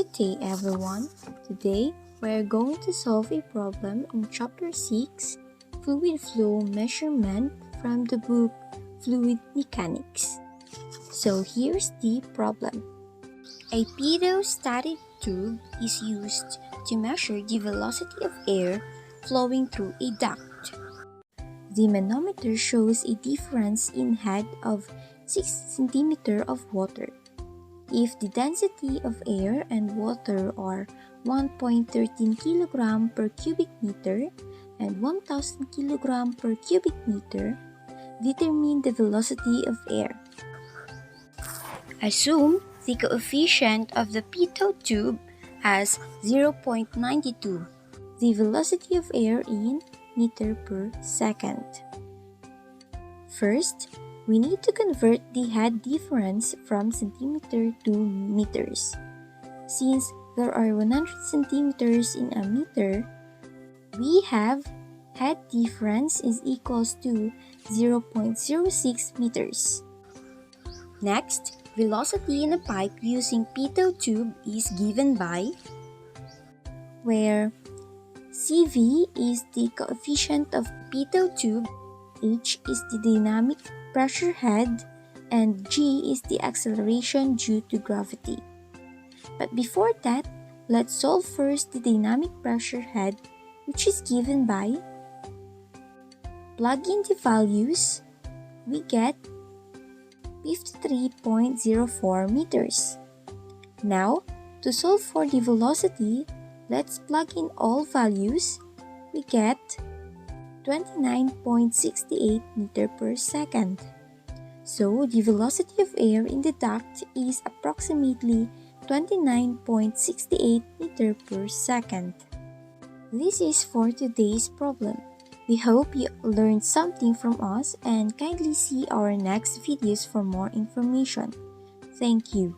Good day everyone. Today we are going to solve a problem in chapter 6, Fluid Flow Measurement from the book Fluid Mechanics. So here's the problem. A pitot tube is used to measure the velocity of air flowing through a duct. The manometer shows a difference in head of 6 cm of water. If the density of air and water are 1.13 kg per cubic meter and 1000 kg per cubic meter, determine the velocity of air. Assume the coefficient of the Pitot tube as 0.92, the velocity of air in meter per second. First, we need to convert the head difference from centimeter to meters. Since there are 100 centimeters in a meter, we have head difference is equals to 0.06 meters. Next, velocity in a pipe using Pitot tube is given by, where CV is the coefficient of Pitot tube, H is the dynamic pressure head, and G is the acceleration due to gravity. But before that, let's solve first the dynamic pressure head, which is given by, plug in the values, we get 53.04 meters. Now, to solve for the velocity, let's plug in all values, we get 29.68 meter per second. So, the velocity of air in the duct is approximately 29.68 meter per second. This is for today's problem. We hope you learned something from us and kindly see our next videos for more information. Thank you.